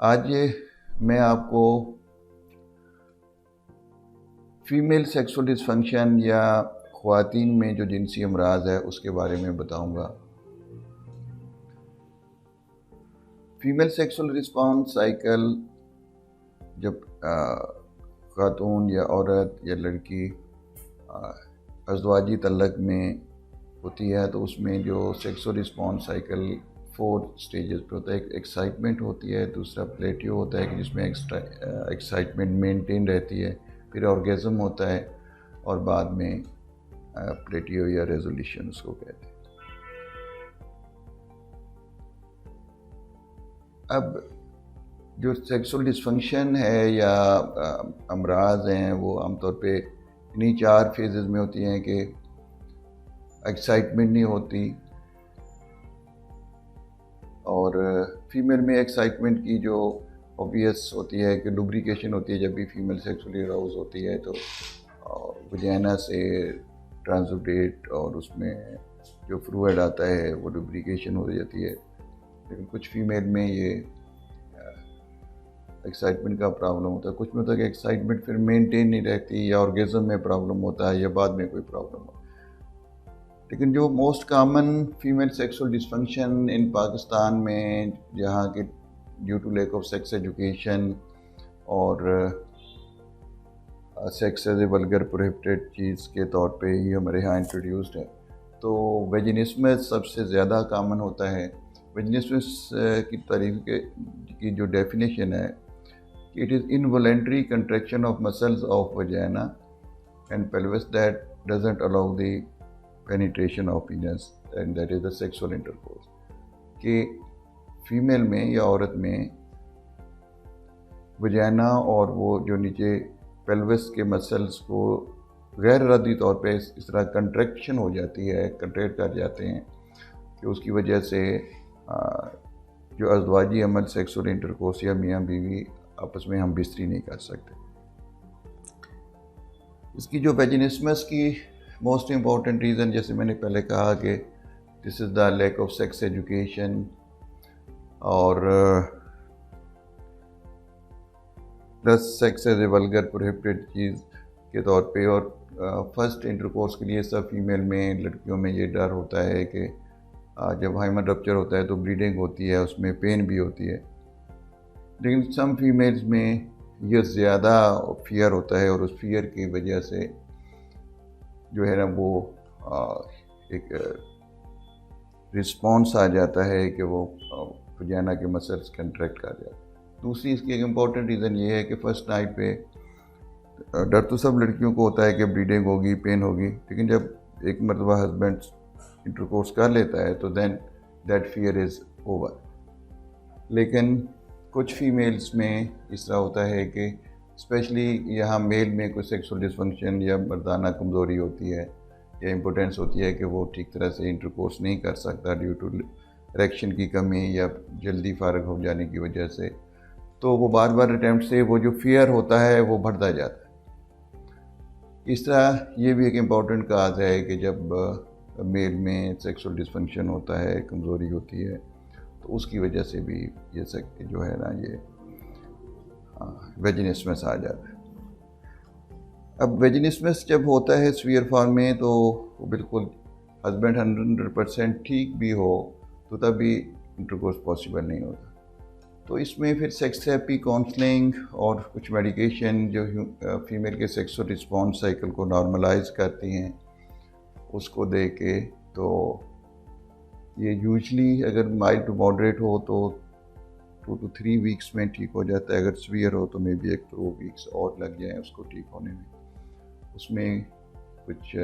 آج میں آپ کو فیمیل سیکسول ڈسفنکشن یا خواتین میں جو جنسی امراض ہے اس کے بارے میں بتاؤں گا۔ فیمیل سیکسول رسپانس سائیکل جب خاتون یا عورت یا لڑکی ازدواجی تعلق میں ہوتی ہے تو اس میں جو سیکسول رسپانس سائیکل 4 سٹیجز پہ ہوتا ہے۔ ایک ایکسائٹمنٹ ہوتی ہے، دوسرا پلیٹیو ہوتا ہے کہ جس میں ایکسائٹمنٹ مینٹین رہتی ہے، پھر آرگیزم ہوتا ہے اور بعد میں پلیٹیو یا ریزولیشن اس کو کہتے ہیں۔ اب جو سیکسول ڈسفنکشن ہے یا امراض ہیں وہ عام طور پہ انہی 4 فیزز میں ہوتی ہیں کہ ایکسائٹمنٹ نہیں ہوتی، اور فیمیل میں ایکسائٹمنٹ کی جو اوبیس ہوتی ہے کہ لوبریکیشن ہوتی ہے۔ جب بھی فیمیل سیکسولی اراؤز ہوتی ہے تو وجینا سے ٹرانسوڈیٹ اور اس میں جو فلوئڈ آتا ہے وہ لوبریکیشن ہو جاتی ہے، لیکن کچھ فیمیل میں یہ ایکسائٹمنٹ کا پرابلم ہوتا ہے۔ کچھ میں ہوتا ہے کہ ایکسائٹمنٹ پھر مینٹین نہیں رہتی، یا آرگیزم میں پرابلم ہوتا ہے، یا بعد میں کوئی پرابلم ہوتا ہے۔ لیکن جو most common female sexual dysfunction in Pakistan میں، جہاں کہ due to lack of sex education اور sex as a vulgar prohibited چیز کے طور پہ ہی ہمارے یہاں انٹروڈیوسڈ ہے، تو ویجینسمس سب سے زیادہ کامن ہوتا ہے۔ ویجینسمس کی تعریف کی جو ڈیفینیشن ہے کہ it is involuntary contraction of muscles of vagina and pelvis that doesn't allow the penetration of penis and that is the sexual intercourse، کہ فیمیل میں یا عورت میں وجینا اور وہ جو نیچے پیلوس کے مسلز کو غیر ارادی طور پہ اس طرح کنٹریکشن ہو جاتی ہے، کنٹریکٹ کر جاتے ہیں کہ اس کی وجہ سے جو ازدواجی عمل سیکسول انٹرکورس یا میاں بیوی آپس میں ہم بستری نہیں کر سکتے۔ اس کی جو ویجینسمس کی موسٹ امپورٹنٹ ریزن، جیسے میں نے پہلے کہا کہ this is the lack of sex education, اور plus sex as a vulgar prohibited چیز کے طور پہ، اور فرسٹ انٹرکورس کے لیے سب فیمیل میں لڑکیوں میں یہ ڈر ہوتا ہے کہ جب ہائمن رپچر ہوتا ہے تو بلیڈنگ ہوتی ہے، اس میں پین بھی ہوتی ہے، لیکن سم فیمیلز میں یہ زیادہ فیئر ہوتا ہے، اور اس فیئر کی وجہ سے جو ہے نا وہ ایک رسپانس آ جاتا ہے کہ وہ وجینا کے مسلز کنٹریکٹ کر جاتے ہیں۔ دوسری اس کی ایک امپورٹنٹ ریزن یہ ہے کہ فرسٹ نائٹ پہ ڈر تو سب لڑکیوں کو ہوتا ہے کہ بلیڈنگ ہوگی، پین ہوگی، لیکن جب ایک مرتبہ ہسبینڈ انٹرکورس کر لیتا ہے تو دین دیٹ فیئر از اوور۔ لیکن کچھ فیمیلز میں اس طرح ہوتا ہے کہ اسپیشلی یہاں میل میں کوئی سیکسول ڈسفنکشن یا مردانہ کمزوری ہوتی ہے یا امپوٹنس ہوتی ہے کہ وہ ٹھیک طرح سے انٹرکورس نہیں کر سکتا ڈیو ٹو اریکشن کی کمی یا جلدی فارغ ہو جانے کی وجہ سے، تو وہ بار بار اٹیمپٹ سے وہ جو فیئر ہوتا ہے وہ بڑھتا جاتا ہے۔ اس طرح یہ بھی ایک امپورٹنٹ کاز ہے کہ جب میل میں سیکسول ڈسفنکشن ہوتا ہے، کمزوری ہوتی ہے، تو اس کی وجہ سے بھی یہ جو ہے نا یہ ویجینسمس آ جاتا ہے۔ اب ویجینسمس جب ہوتا ہے سویئر فارم میں تو وہ بالکل ہسبینڈ 100% ٹھیک بھی ہو تو تب بھی انٹرکورس پاسبل نہیں ہوتا، تو اس میں پھر سیکس تھراپی، کاؤنسلنگ اور کچھ میڈیکیشن جو فیمیل کے سیکسول رسپانس سائیکل کو نارملائز کرتی ہیں اس کو دے کے، تو یہ یوزلی اگر مائلڈ ٹو ماڈریٹ ہو تو 2 to 3 ویکس میں ٹھیک ہو جاتا ہے، اگر سویئر ہو تو مے بی 1-2 ویکس اور لگ جائیں اس کو ٹھیک ہونے میں۔ اس میں کچھ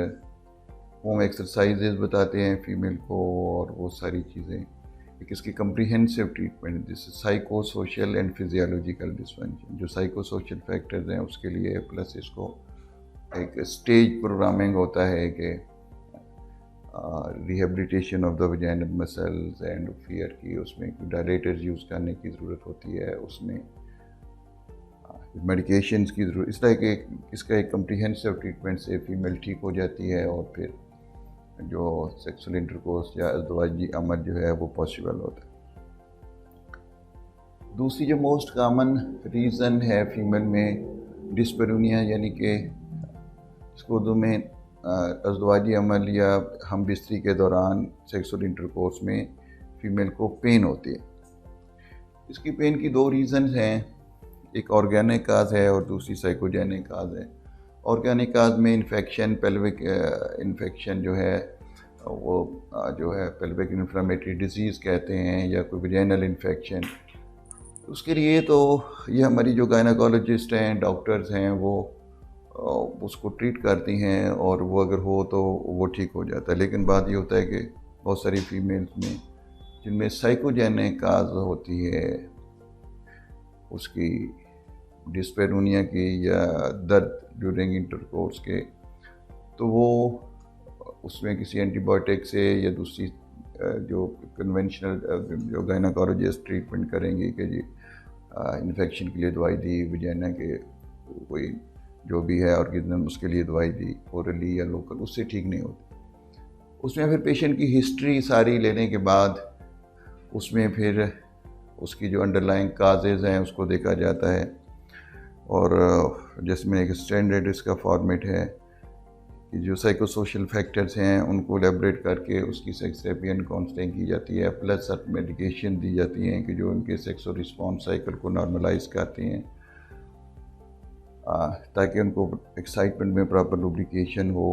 ہوم ایکسرسائزز بتاتے ہیں فیمیل کو اور وہ ساری چیزیں، ایک اس کی کمپریہنسو ٹریٹمنٹ جس psycho social and physiological dysfunction, جو سائیکو سوشل فیکٹرز ہیں اس کے لیے، پلس اس کو ایک اسٹیج پروگرامنگ ہوتا ہے کہ rehabilitation of the vaginal muscles and fear کی، اس میں ڈائلیٹرز یوز کرنے کی ضرورت ہوتی ہے، اس میں میڈیکیشنز کی ضرورت، اس طرح کہ اس کا ایک کمپریہنسو ٹریٹمنٹ سے فیمیل ٹھیک ہو جاتی ہے اور پھر جو سیکسول انٹرکورس یا ازدواجی عمل جو ہے وہ پاسبل ہوتا ہے۔ دوسری جو موسٹ کامن ریزن ہے فیمیل میں ڈسپیرونیا، یعنی کہ اس کو اردو میں ازدواجی عمل یا ہم بستری کے دوران سیکسول انٹرکورس میں فیمیل کو پین ہوتی ہے۔ اس کی پین کی دو ریزنز ہیں، ایک آرگینک کاز ہے اور دوسری سائیکوجینک کاز ہے۔ آرگینک کاز میں انفیکشن، پیلوک انفیکشن جو ہے وہ جو ہے پیلوک انفلامیٹری ڈیزیز کہتے ہیں، یا کوئی ویجینل انفیکشن۔ اس کے لیے تو یہ ہماری جو گائنیکولوجسٹ ہیں، ڈاکٹرز ہیں، وہ اس کو ٹریٹ کرتی ہیں، اور وہ اگر ہو تو وہ ٹھیک ہو جاتا ہے۔ لیکن بات یہ ہوتا ہے کہ بہت ساری فیمیلز میں جن میں سائیکوجینک کاز ہوتی ہے اس کی ڈسپیرونیا کی یا درد ڈیورنگ انٹرکورس کے، تو وہ اس میں کسی اینٹی بایوٹک سے یا دوسری جو کنونشنل جو گائنیکولوجسٹ ٹریٹمنٹ کریں گے کہ جی انفیکشن کے لیے دوائی دی، ویجینا کے کوئی جو بھی ہے آرگنزم اس کے لیے دوائی دی اورلی یا لوکل، اس سے ٹھیک نہیں ہوتی۔ اس میں پھر پیشنٹ کی ہسٹری ساری لینے کے بعد اس میں پھر اس کی جو انڈر لائنگ کازز ہیں اس کو دیکھا جاتا ہے، اور جس میں ایک اسٹینڈرڈ اس کا فارمیٹ ہے کہ جو سائیکو سوشل فیکٹرز ہیں ان کو لیبریٹ کر کے اس کی سیکس تھراپی اینڈ کاؤنسلنگ کی جاتی ہے، پلس سرٹ میڈیکیشن دی جاتی ہیں کہ جو ان کے سیکس اور رسپانس سائیکل کو نارملائز کرتی ہیں، تاکہ ان کو ایکسائٹمنٹ میں پراپر لوبریکیشن ہو،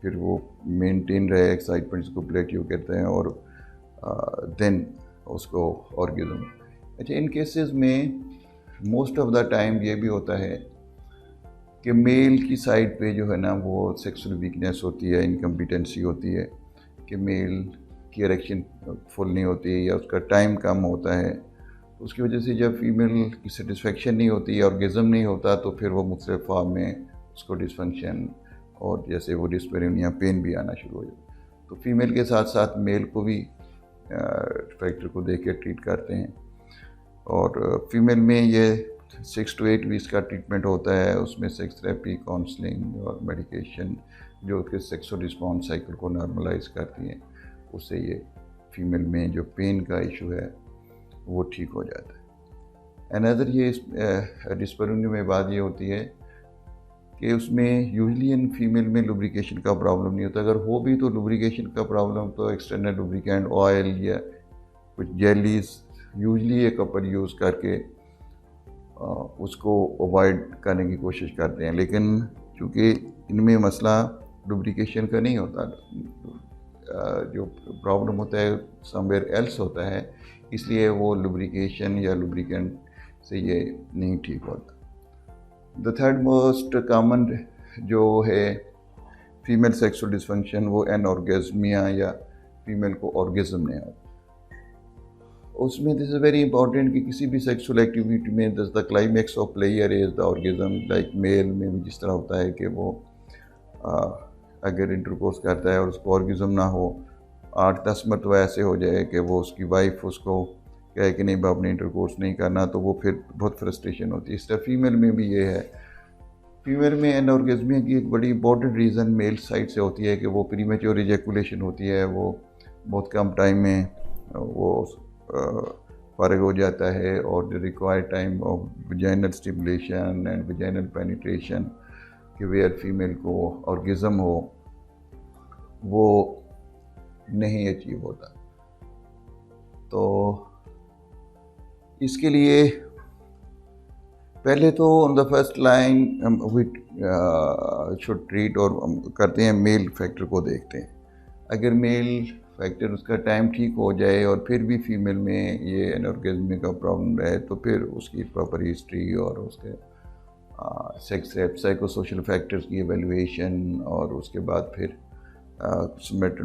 پھر وہ مینٹین رہے ایکسائٹمنٹ کو پلیٹیو کہتے ہیں، اور دین اس کو آرگزم۔ اچھا، ان کیسز میں موسٹ آف دا ٹائم یہ بھی ہوتا ہے کہ میل کی سائڈ پہ جو ہے نا وہ سیکسول ویکنیس ہوتی ہے، انکمپیٹنسی ہوتی ہے کہ میل کی اریکشن فل نہیں ہوتی یا اس کا ٹائم کم ہوتا ہے، تو اس کی وجہ سے جب فیمیل کی سیٹسفیکشن نہیں ہوتی، آرگزم نہیں ہوتا، تو پھر وہ مختلف فارم میں اس کو ڈسفنکشن اور جیسے وہ ڈسپیرونیا پین بھی آنا شروع ہو جاتا ہے۔ تو فیمیل کے ساتھ ساتھ میل کو بھی فیکٹر کو دیکھ کے ٹریٹ کرتے ہیں، اور فیمیل میں یہ 6 to 8 ویکس کا ٹریٹمنٹ ہوتا ہے، اس میں سیکس تھراپی، کاؤنسلنگ اور میڈیکیشن جو کہ سیکسول رسپانس سائیکل کو نارملائز کرتی ہیں، اس سے یہ فیمیل میں جو پین کا ایشو ہے وہ ٹھیک ہو جاتا ہے۔ اندر یہ ڈسپیرونیا میں بات یہ ہوتی ہے کہ اس میں یوزلی ان فیمیل میں لوبریکیشن کا پرابلم نہیں ہوتا، اگر ہو بھی تو لوبریکیشن کا پرابلم تو ایکسٹرنل لوبریکینٹ آئل یا کچھ جیلیز یوزلی یہ کپل یوز کر کے اس کو اوائڈ کرنے کی کوشش کرتے ہیں، لیکن چونکہ ان میں مسئلہ لوبریکیشن کا نہیں ہوتا، جو پرابلم ہوتا ہے سم ویئر ایلس ہوتا ہے، اس لیے وہ لوبریکیشن یا لوبریکینٹ سے یہ نہیں ٹھیک ہوتا۔ دا تھرڈ موسٹ کامن جو ہے فیمیل سیکسول ڈسفنکشن، وہ انارگزمیا یا فیمیل کو آرگزم نہیں ہوتا۔ اس میں دس از ویری امپورٹنٹ کہ کسی بھی سیکسول ایکٹیویٹی میں the climax of pleasure is the orgasm, like male میں بھی جس طرح ہوتا ہے کہ وہ اگر انٹرکورس کرتا ہے اور اس کو آرگزم نہ ہو، 8-10 مرتبہ ایسے ہو جائے کہ وہ اس کی وائف اس کو کہے کہ نہیں باپ نے انٹرکورس نہیں کرنا، تو وہ پھر بہت فرسٹریشن ہوتی ہے۔ اس طرح فیمیل میں بھی یہ ہے، فیمیل میں انارگزمیا کی ایک بڑی امپورٹنٹ ریزن میل سائڈ سے ہوتی ہے کہ وہ پریمیچور ایجیکولیشن ہوتی ہے، وہ بہت کم ٹائم میں وہ فارغ ہو جاتا ہے، اور جو required time of vaginal stimulation and vaginal penetration کہ ویئر فیمیل کو آرگزم ہو وہ نہیں اچیو ہوتا۔ تو اس کے لیے پہلے تو on the first line we should treat, اور کرتے ہیں میل فیکٹر کو دیکھتے ہیں، اگر میل فیکٹر اس کا ٹائم ٹھیک ہو جائے اور پھر بھی فیمیل میں یہ انارگزمی کا پرابلم رہے، تو پھر اس کی پراپر ہسٹری اور اس کے sex rape psycho social factors کی ایویلویشن، اور اس کے بعد پھر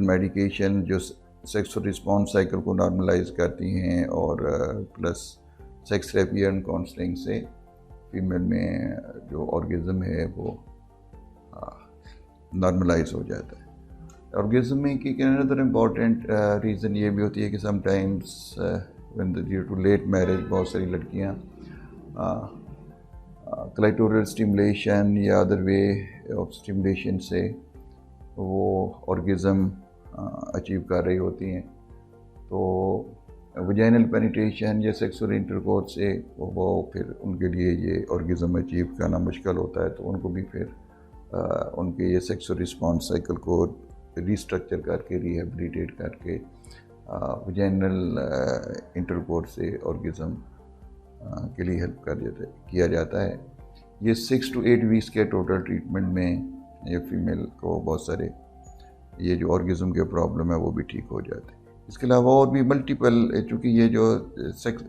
میڈیکیشن جو سیکس اور رسپانس سائیکل کو نارملائز کرتی ہیں، اور plus sex therapy and counselling سے فیمیل میں جو آرگزم ہے وہ نارملائز ہو جاتا ہے۔ آرگزم میں کی اندر امپورٹنٹ ریزن یہ بھی ہوتی ہے کہ sometimes when due to late marriage بہت ساری لڑکیاں کلیٹورل اسٹیمولیشن یا ادر وے آف اسٹیمولیشن سے وہ آرگزم اچیو کر رہی ہوتی ہیں، تو وجینل پینیٹریشن یا سیکسول انٹرکورس سے وہ پھر ان کے لیے یہ آرگزم اچیو کرنا مشکل ہوتا ہے، تو ان کو بھی پھر ان کے یہ سیکسول رسپانس سائیکل کو ریسٹرکچر کر کے ریہیبلیٹیٹ کر کے وجینل انٹرکورس سے آرگزم کے لیے ہیلپ کیا جاتا ہے۔ یہ 6 to 8 ویکس کے ٹوٹل ٹریٹمنٹ میں یہ فیمیل کو بہت سارے یہ جو آرگزم کے پرابلم ہے وہ بھی ٹھیک ہو جاتے ہیں۔ اس کے علاوہ اور بھی ملٹیپل، چونکہ یہ جو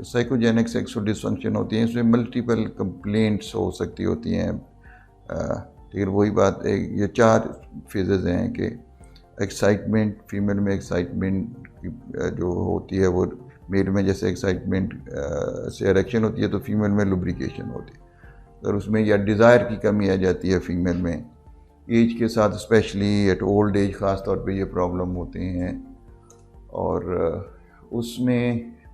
سائیکوجینک سیکسول ڈسفنکشن ہوتی ہیں اس میں ملٹیپل کمپلینٹس ہو سکتی ہوتی ہیں، لیکن وہی بات ہے، یہ 4 فیزز ہیں کہ ایکسائٹمنٹ، فیمیل میں ایکسائٹمنٹ جو ہوتی ہے وہ میل میں جیسے ایکسائٹمنٹ سے اریکشن ہوتی ہے تو فیمیل میں لوبریکیشن ہوتی ہے، اور اس میں یا ڈیزائر کی کمی آ جاتی ہے فیمیل میں، ایج کے ساتھ اسپیشلی ایٹ اولڈ ایج خاص طور پہ یہ پرابلم ہوتے ہیں، اور اس میں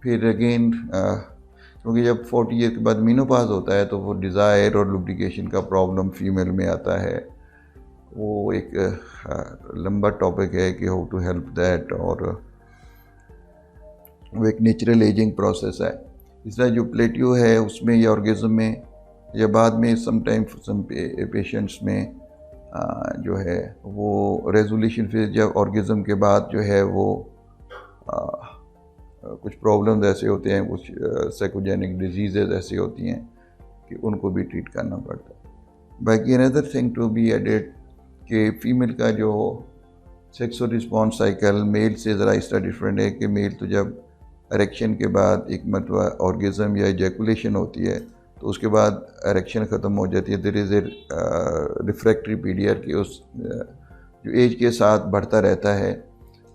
پھر اگین کیونکہ جب 40 ایئر کے بعد مینوپاز ہوتا ہے تو وہ ڈیزائر اور لوبریکیشن کا پرابلم فیمیل میں آتا ہے، وہ ایک لمبا ٹاپک ہے کہ ہاؤ ٹو ہیلپ دیٹ، اور وہ ایک نیچرل ایجنگ پروسیس ہے۔ اس طرح جو پلیٹیو ہے اس میں یا آرگزم میں یا بعد میں سم پیشنٹس میں جو ہے وہ ریزولیشن فیز یا آرگزم کے بعد جو ہے وہ کچھ پرابلمز ایسے ہوتے ہیں، کچھ سائیکوجینک ڈیزیزز ایسی ہوتی ہیں کہ ان کو بھی ٹریٹ کرنا پڑتا ہے۔ باقی another thing to be added کہ فیمیل کا جو سیکسول رسپانس سائیکل میل سے ذرا اس طرح ڈفرینٹ ہے کہ میل تو جب اریکشن کے بعد ایک مرتبہ آرگزم یا ایجیکولیشن ہوتی ہے تو اس کے بعد اریکشن ختم ہو جاتی ہے، دیر از اے ریفریکٹری پیریڈ کہ اس جو ایج کے ساتھ بڑھتا رہتا ہے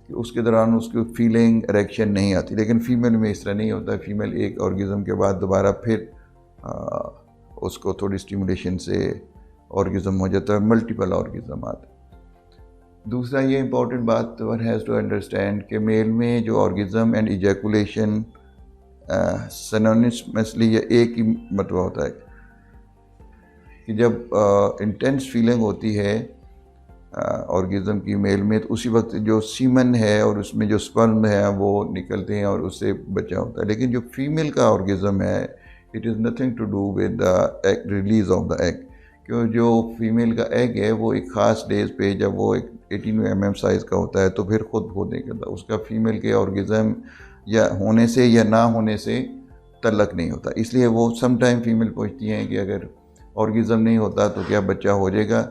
کہ اس کے دوران اس کو فیلنگ اریکشن نہیں آتی، لیکن فیمیل میں اس طرح نہیں ہوتا۔ فیمیل ایک آرگزم کے بعد دوبارہ پھر اس کو تھوڑی اسٹیمولیشن سے آرگزم ہو جاتا ہے، ملٹیپل آرگزم آتے ہیں۔ دوسرا یہ امپورٹنٹ بات ون ہیز ٹو انڈرسٹینڈ کہ میل میں جو آرگزم اینڈ ایجیکولیشن سینونیمسلی یا ایک ہی مرتبہ ہوتا ہے کہ جب انٹینس فیلنگ ہوتی ہے آرگزم کی میل میں تو اسی وقت جو سیمن ہے اور اس میں جو سپرم ہے وہ نکلتے ہیں اور اس سے بچا ہوتا ہے، لیکن جو فیمیل کا آرگزم ہے it is nothing to do with the egg release of the egg, کیوں جو فیمیل کا ایگ ہے وہ ایک خاص ڈیز پہ جب وہ ایک 18 mm سائز کا ہوتا ہے تو پھر خود نکلتا ہے، اس کا فیمیل کے آرگزم یا ہونے سے یا نہ ہونے سے تعلق نہیں ہوتا۔ اس لیے وہ سم ٹائم فیمیل پوچھتی ہیں کہ اگر آرگزم نہیں ہوتا تو کیا بچہ ہو جائے گا۔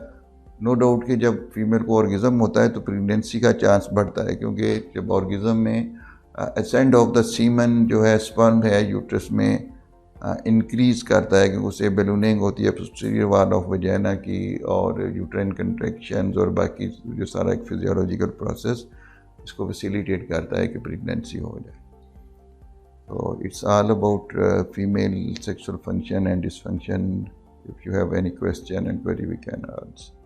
نو ڈاؤٹ کہ جب فیمیل کو آرگزم ہوتا ہے تو پریگنینسی کا چانس بڑھتا ہے، کیونکہ جب آرگزم میں اسینڈ آف دا سیمن جو ہے سپرم ہے یوٹرس میں انکریز کرتا ہے، کیونکہ اسے بیلوننگ ہوتی ہے پوسٹیریئر وال آف ویجینا کی اور یوٹرین کنٹریکشنز اور باقی جو سارا ایک فزیولوجیکل پروسیس اس کو فیسیلیٹیٹ کرتا ہے کہ پریگنینسی ہو جائے۔ تو it's all about female sexual function and dysfunction. If you have any question and query, we can answer.